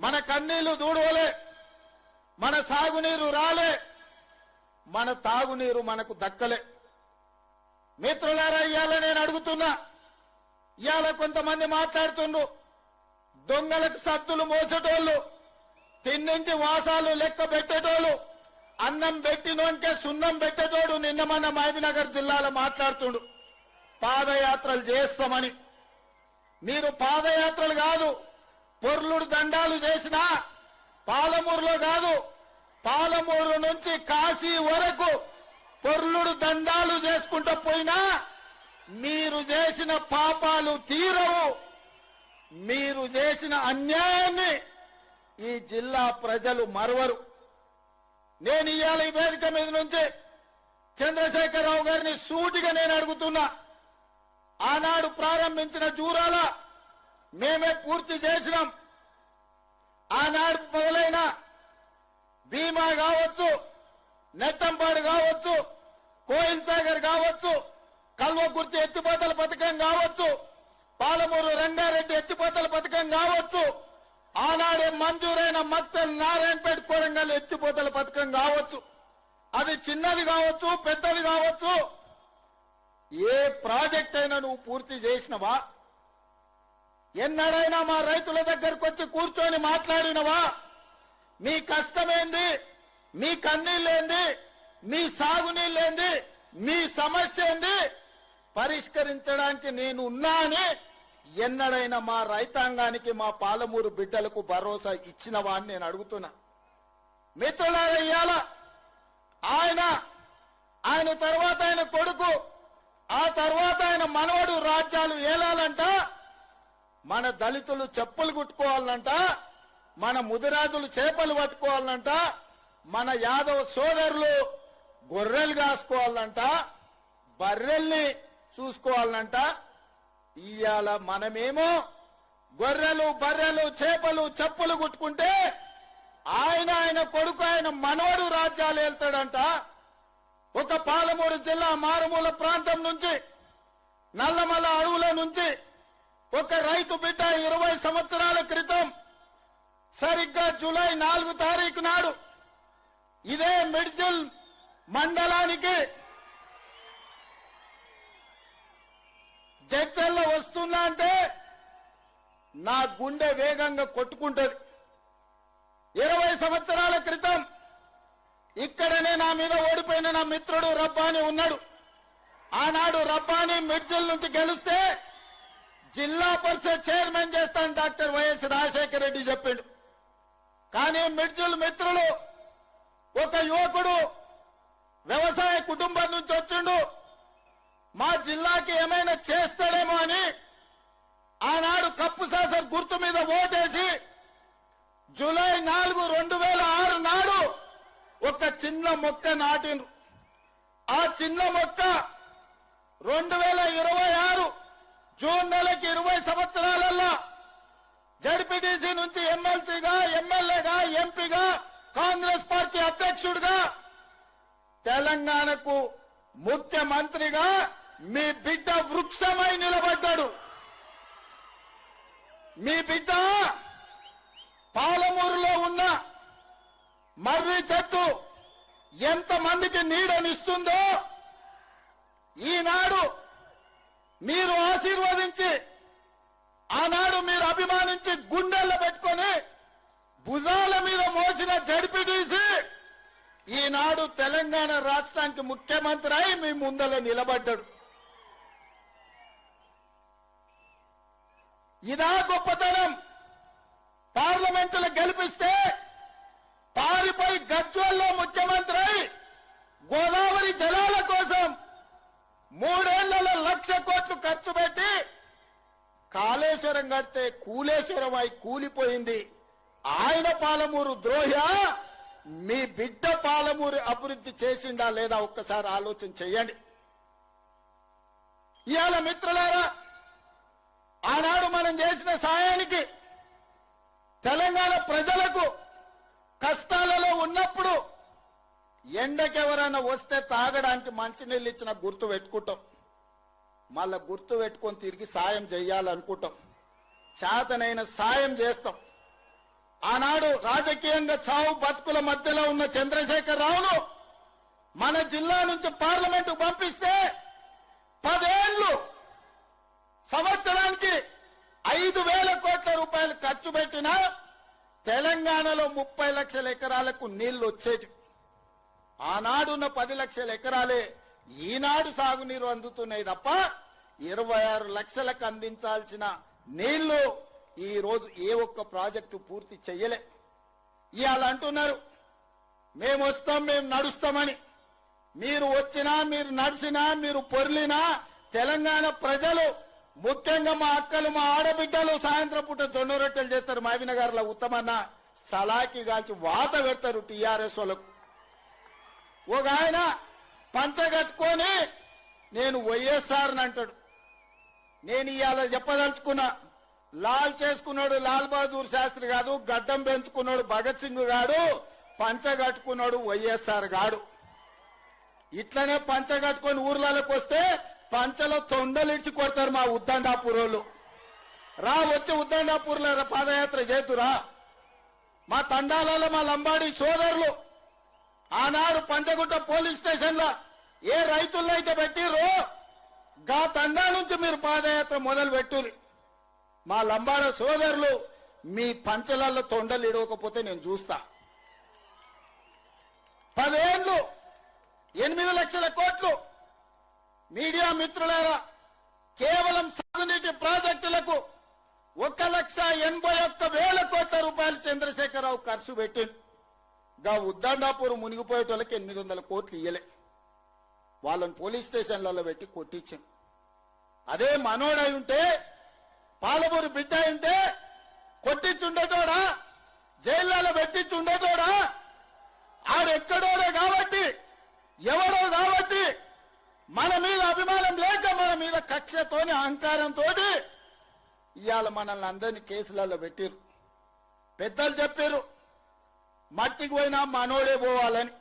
మన కన్నీళ్లు దూడవలే, మన సాగునీరు రాలే, మన తాగునీరు మనకు దక్కలే. మిత్రులారా, ఇవాళ నేను అడుగుతున్నా, ఇవాళ కొంతమంది మాట్లాడుతుండ్రు, దొంగలకు సత్తులు మోసేటోళ్లు, తిన్నింటి వాసాలు లెక్క పెట్టేటోళ్లు, అన్నం పెట్టినోంటే సున్నం పెట్టేటోడు నిన్న మన మహబూబ్నగర్ జిల్లాలో మాట్లాడుతుండు పాదయాత్రలు చేస్తామని. మీరు పాదయాత్రలు కాదు, పొర్లుడు దండాలు చేసినా పాలమూరులో కాదు, పాలమూరు నుంచి కాశీ వరకు పొర్లుడు దండాలు చేసుకుంటూ పోయినా మీరు చేసిన పాపాలు తీరవు. మీరు చేసిన అన్యాయాన్ని ఈ జిల్లా ప్రజలు మరవరు. నేను ఇవాళ ఈ వేదిక మీద నుంచి చంద్రశేఖరరావు గారిని సూటిగా నేను అడుగుతున్నా, ఆనాడు ప్రారంభించిన జూరాల మేమే పూర్తి చేసినాం. ఆనాడు మొదలైన భీమా కావచ్చు, నెట్టంపాడు కావచ్చు, కోయిల్ సాగర్ కావచ్చు, కల్వకుర్తి ఎత్తిపోతల పథకం కావచ్చు, పాలమూరు రంగారెడ్డి ఎత్తిపోతల పథకం కావచ్చు, ఆనాడే మంజూరైన మక్తల్ నారాయణపేట కొరంగల్ ఎత్తిపోతల పథకం కావచ్చు, అది చిన్నది కావచ్చు, పెద్దది కావచ్చు, ఏ ప్రాజెక్ట్ అయినా నువ్వు పూర్తి చేసినవా? ఎన్నడైనా మా రైతుల దగ్గరకు వచ్చి కూర్చొని మాట్లాడినవా? మీ కష్టమేంది, మీ కన్నీళ్ళేంది, మీ సాగునీళ్ళేంది, మీ సమస్య ఏంది పరిష్కరించడానికి నేను ఉన్నా అని ఎన్నడైనా మా రైతాంగానికి, మా పాలమూరు బిడ్డలకు భరోసా ఇచ్చినవా అని నేను అడుగుతున్నా. మిత్రులారా, ఇయ్యాల ఆయన తర్వాత ఆయన కొడుకు, ఆ తర్వాత ఆయన మనవడు రాజ్యాలు ఏలాలంట, మన దళితులు చెప్పులు కుట్టుకోవాలంట, మన ముదిరాజులు చేపలు పట్టుకోవాలంట, మన యాదవ సోదరులు గొర్రెలు కాసుకోవాలంట, బర్రెల్ని చూసుకోవాలంట. ఇవాళ మనమేమో గొర్రెలు, బర్రెలు, చేపలు, చెప్పులు కుట్టుకుంటే ఆయన కొడుకు, ఆయన మనవడు రాజ్యాలు వెళ్తాడంట. ఒక పాలమూరు జిల్లా మారుమూల ప్రాంతం నుంచి, నల్లమల అడవుల నుంచి ఒక రైతు బిడ్డ 20 సంవత్సరాల క్రితం సరిగ్గా జూలై 4 తారీఖు నాడు ఇదే మిడ్జిల్ మండలానికి జడ్చల్లో వస్తున్నా అంటే నా గుండె వేగంగా కొట్టుకుంటది. 20 సంవత్సరాల క్రితం ఇక్కడనే నా మీద ఓడిపోయిన నా మిత్రుడు రబ్బానీ ఉన్నాడు. ఆనాడు రబ్బానీ మిడ్జిల్ నుంచి గెలిస్తే జిల్లా పరిషత్ చైర్మన్ చేస్తాను డాక్టర్ వైఎస్ రాజశేఖర రెడ్డి చెప్పిండు. కానీ మిడ్జిల్ మిత్రులు, ఒక యువకుడు వ్యవసాయ కుటుంబం నుంచి వచ్చిండు, మా జిల్లాకి ఏమైనా చేస్తాడేమో అని ఆనాడు కప్పు శాసన గుర్తు మీద ఓటేసి జూలై 4, 2006 నాడు ఒక చిన్న మొక్క నాటిండ్రు. ఆ చిన్న మొక్క 2026 జూన్ నెలకి 20 సంవత్సరాలల్లో జడ్పీటీసీ నుంచి ఎమ్మెల్సీగా, ఎమ్మెల్యేగా, ఎంపీగా, కాంగ్రెస్ పార్టీ అధ్యక్షుడిగా, తెలంగాణకు ముఖ్యమంత్రిగా మీ బిడ్డ వృక్షమై నిలబడ్డాడు. మీ బిడ్డ పాలమూరులో ఉన్న మర్రి చెట్టు ఎంతమందికి నీడనిస్తుందో ఈనాడు మీరు ఆశీర్వదించి, ఆనాడు మీరు అభిమానించి గుండెల్లో పెట్టుకొని భుజాల మీద మోసిన జడ్పీటీసీ ఈనాడు తెలంగాణ రాష్ట్రానికి ముఖ్యమంత్రి అయి మీ ముందర నిలబడ్డాడు. ఇదా గొప్పతనం. పార్లమెంటులో గెలిపిస్తే పారిపోయి గజ్వేల్లో ముఖ్యమంత్రి అయి గోదావరి జలాల కోసం 3 ఏళ్లలో 1,00,000 కోట్లు ఖర్చు పెట్టి కాళేశ్వరం కడితే కూలేశ్వరం అయి కూలిపోయింది. ఆయన పాలమూరు ద్రోహి, మీ బిడ్డ పాలమూరు అభివృద్ధి చేసిండా లేదా ఒక్కసారి ఆలోచన చేయండి. ఇవాళ మిత్రులారా, ఆనాడు మనం చేసిన సాయానికి తెలంగాణ ప్రజలకు కష్టాలలో ఉన్నప్పుడు ఎండకెవరైనా వస్తే తాగడానికి మంచినీళ్ళు ఇచ్చిన గుర్తు పెట్టుకుంటాం, మళ్ళా గుర్తు పెట్టుకొని తిరిగి సాయం చేయాలనుకుంటాం, చేతనైన సాయం చేస్తాం. ఆనాడు రాజకీయంగా చావు బతుకుల మధ్యలో ఉన్న చంద్రశేఖర్ రావును మన జిల్లా నుంచి పార్లమెంటు పంపిస్తే 10 ఏళ్లు సంవత్సరానికి 5,000 కోట్ల రూపాయలు ఖర్చు పెట్టినా తెలంగాణలో 30 లక్షల ఎకరాలకు నీళ్లు వచ్చేది. ఆనాడున్న 10 లక్షల ఎకరాలే ఈనాడు సాగునీరు అందుతున్నాయి తప్ప 26 లక్షలకు అందించాల్సిన నీళ్లు ఈ రోజు ఏ ఒక్క ప్రాజెక్టు పూర్తి చెయ్యలే. ఇవాళ అంటున్నారు మేము వస్తాం, మేము నడుస్తామని. మీరు వచ్చినా, మీరు నడిచినా, మీరు పొర్లినా తెలంగాణ ప్రజలు, ముఖ్యంగా మా అక్కలు, మా ఆడబిడ్డలు సాయంత్రం పూట జొన్న రొట్టెలు చేస్తారు. మావిన గారుల ఉత్తమన్న సలాకి కాల్చి వాత పెడతారు టీఆర్ఎస్ వాళ్ళకు. ఒక ఆయన పంచగట్టుకొని నేను వైఎస్ఆర్ అని అంటాడు. నేను ఇవాళ చెప్పదలుచుకున్నా, లాల్ చేసుకున్నాడు లాల్ బహదూర్ శాస్త్రి కాదు, గడ్డం పెంచుకున్నాడు భగత్ సింగ్ గాడు, పంచగట్టుకున్నాడు వైఎస్ఆర్ గాడు. ఇట్లనే పంచగట్టుకొని ఊర్లలోకి వస్తే పంచలో తొండలిడ్చి కొడతారు మా ఉద్దండాపూర్ వాళ్ళు. రా వచ్చి ఉద్దండాపూర్లో పాదయాత్ర చేతురా. మా తండాలలో మా లంబాడి సోదరులు ఆనాడు పంచగుట్ట పోలీస్ స్టేషన్ లో ఏ రైతుల్లో అయితే పెట్టిరో గా తండా నుంచి మీరు పాదయాత్ర మొదలు పెట్టుర్రి. మా లంబాడ సోదరులు మీ పంచలలో తొండలు ఇడవకపోతే నేను చూస్తా. 10 ఏళ్లు 8 లక్షల కోట్లు. మీడియా మిత్రులారా, కేవలం సాగునీటి ప్రాజెక్టులకు 1,81,000 కోట్ల రూపాయలు చంద్రశేఖరరావు ఖర్చు పెట్టింది. గా ఉద్దండాపూర్ మునిగిపోయేటోళ్ళకి 800 కోట్లు ఇయ్యలే. వాళ్ళని పోలీస్ స్టేషన్లలో పెట్టి కొట్టించాం. అదే మనోడై ఉంటే, పాలమూరు బిడ్డ ఉంటే కొట్టించుండేటోడా, జైళ్లలో పెట్టించుండేటోడా? ఆడెక్కడోడే కాబట్టి, ఎవరో కాబట్టి మన మీద అభిమానం లేక, మన మీద కక్షతోని అహంకారంతో ఇవాళ మనల్ని అందరినీ కేసులలో పెట్టిరు. పెద్దలు చెప్పారు మట్టికి పోయినా మనోడే పోవాలని.